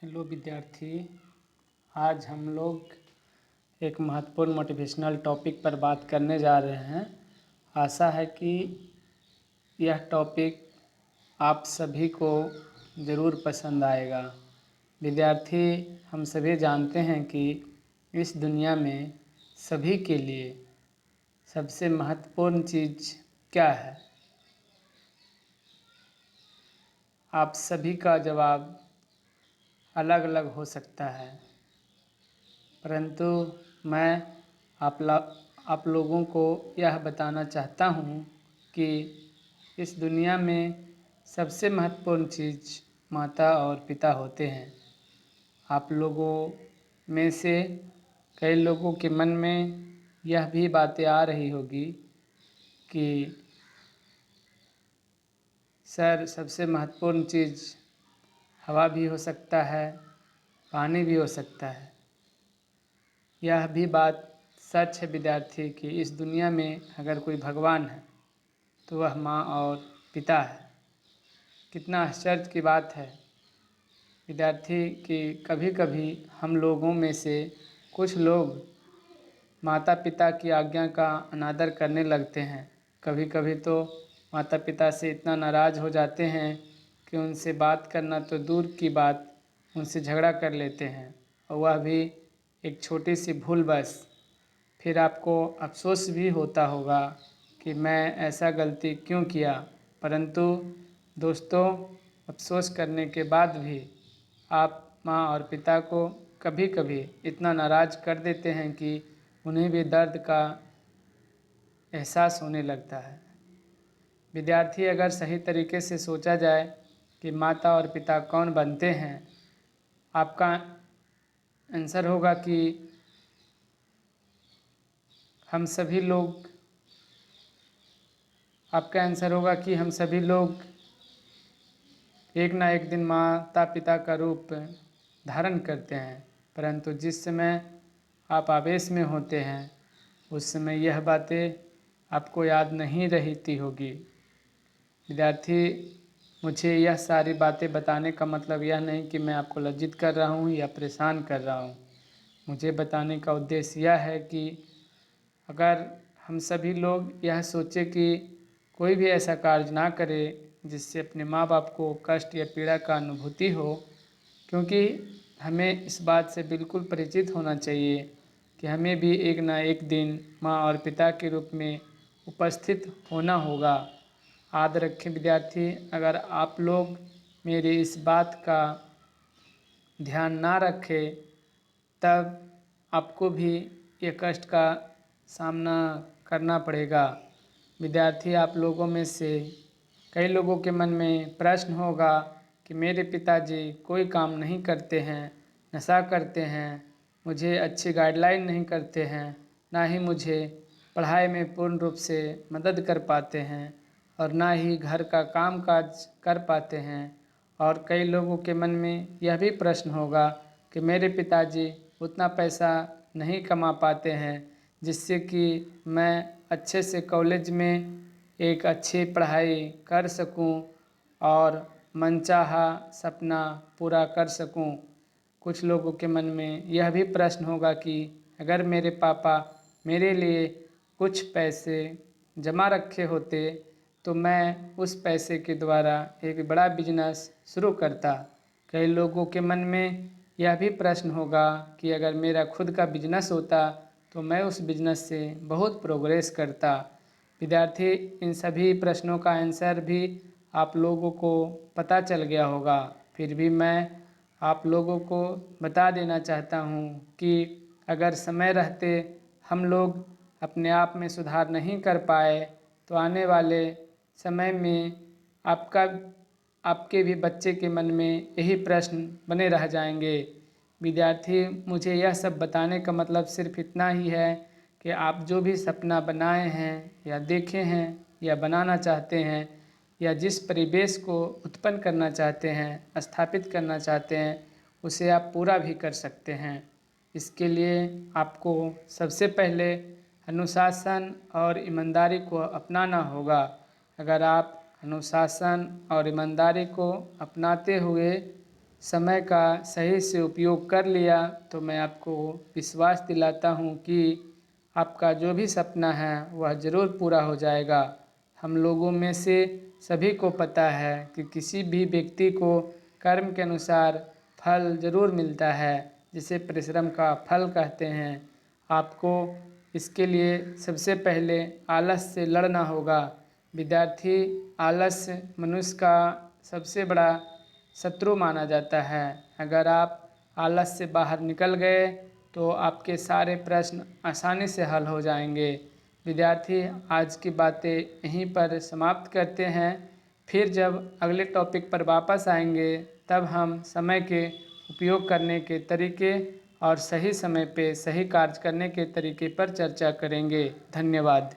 Hello विद्यार्थी। आज हम लोग एक महत्वपूर्ण मोटिवेशनल टॉपिक पर बात करने जा रहे हैं। आशा है कि यह टॉपिक आप सभी को ज़रूर पसंद आएगा। विद्यार्थी, हम सभी जानते हैं कि इस दुनिया में सभी के लिए सबसे महत्वपूर्ण चीज़ क्या है? आप सभी का जवाब अलग अलग हो सकता है, परंतु मैं आप लोगों को यह बताना चाहता हूँ कि इस दुनिया में सबसे महत्वपूर्ण चीज़ माता और पिता होते हैं। आप लोगों में से कई लोगों के मन में यह भी बातें आ रही होगी कि सर, सबसे महत्वपूर्ण चीज़ हवा भी हो सकता है, पानी भी हो सकता है। यह भी बात सच है विद्यार्थी कि इस दुनिया में अगर कोई भगवान है तो वह माँ और पिता है। कितना आश्चर्य की बात है विद्यार्थी कि कभी कभी हम लोगों में से कुछ लोग माता पिता की आज्ञा का अनादर करने लगते हैं। कभी कभी तो माता पिता से इतना नाराज़ हो जाते हैं कि उनसे बात करना तो दूर की बात, उनसे झगड़ा कर लेते हैं, और वह भी एक छोटी सी भूल बस। फिर आपको अफसोस भी होता होगा कि मैं ऐसा गलती क्यों किया। परंतु दोस्तों, अफसोस करने के बाद भी आप माँ और पिता को कभी कभी इतना नाराज़ कर देते हैं कि उन्हें भी दर्द का एहसास होने लगता है। विद्यार्थी, अगर सही तरीके से सोचा जाए कि माता और पिता कौन बनते हैं, आपका आंसर होगा कि हम सभी लोग आपका आंसर होगा कि हम सभी लोग एक ना एक दिन माता पिता का रूप धारण करते हैं। परंतु जिस समय आप आवेश में होते हैं उस समय यह बातें आपको याद नहीं रहती होगी। विद्यार्थी, मुझे यह सारी बातें बताने का मतलब यह नहीं कि मैं आपको लज्जित कर रहा हूँ या परेशान कर रहा हूँ। मुझे बताने का उद्देश्य यह है कि अगर हम सभी लोग यह सोचें कि कोई भी ऐसा कार्य ना करे जिससे अपने माँ बाप को कष्ट या पीड़ा का अनुभूति हो, क्योंकि हमें इस बात से बिल्कुल परिचित होना चाहिए कि हमें भी एक ना एक दिन माँ और पिता के रूप में उपस्थित होना होगा। याद रखें विद्यार्थी, अगर आप लोग मेरी इस बात का ध्यान ना रखें तब आपको भी ये कष्ट का सामना करना पड़ेगा। विद्यार्थी, आप लोगों में से कई लोगों के मन में प्रश्न होगा कि मेरे पिताजी कोई काम नहीं करते हैं, नशा करते हैं, मुझे अच्छी गाइडलाइन नहीं करते हैं, ना ही मुझे पढ़ाई में पूर्ण रूप से मदद कर पाते हैं और ना ही घर का काम काज कर पाते हैं। और कई लोगों के मन में यह भी प्रश्न होगा कि मेरे पिताजी उतना पैसा नहीं कमा पाते हैं जिससे कि मैं अच्छे से कॉलेज में एक अच्छी पढ़ाई कर सकूं और मनचाहा सपना पूरा कर सकूं। कुछ लोगों के मन में यह भी प्रश्न होगा कि अगर मेरे पापा मेरे लिए कुछ पैसे जमा रखे होते तो मैं उस पैसे के द्वारा एक बड़ा बिजनेस शुरू करता। कई लोगों के मन में यह भी प्रश्न होगा कि अगर मेरा खुद का बिजनेस होता तो मैं उस बिजनेस से बहुत प्रोग्रेस करता। विद्यार्थी, इन सभी प्रश्नों का आंसर भी आप लोगों को पता चल गया होगा। फिर भी मैं आप लोगों को बता देना चाहता हूँ कि अगर समय रहते हम लोग अपने आप में सुधार नहीं कर पाए तो आने वाले समय में आपके भी बच्चे के मन में यही प्रश्न बने रह जाएंगे। विद्यार्थी, मुझे यह सब बताने का मतलब सिर्फ इतना ही है कि आप जो भी सपना बनाए हैं या देखे हैं या बनाना चाहते हैं या जिस परिवेश को उत्पन्न करना चाहते हैं, स्थापित करना चाहते हैं, उसे आप पूरा भी कर सकते हैं। इसके लिए आपको सबसे पहले अनुशासन और ईमानदारी को अपनाना होगा। अगर आप अनुशासन और ईमानदारी को अपनाते हुए समय का सही से उपयोग कर लिया तो मैं आपको विश्वास दिलाता हूँ कि आपका जो भी सपना है वह ज़रूर पूरा हो जाएगा। हम लोगों में से सभी को पता है कि किसी भी व्यक्ति को कर्म के अनुसार फल ज़रूर मिलता है, जिसे परिश्रम का फल कहते हैं। आपको इसके लिए सबसे पहले आलस से लड़ना होगा। विद्यार्थी आलस मनुष्य का सबसे बड़ा शत्रु माना जाता है। अगर आप आलस से बाहर निकल गए तो आपके सारे प्रश्न आसानी से हल हो जाएंगे। विद्यार्थी आज की बातें यहीं पर समाप्त करते हैं। फिर जब अगले टॉपिक पर वापस आएंगे तब हम समय के उपयोग करने के तरीके और सही समय पे सही कार्य करने के तरीके पर चर्चा करेंगे। धन्यवाद।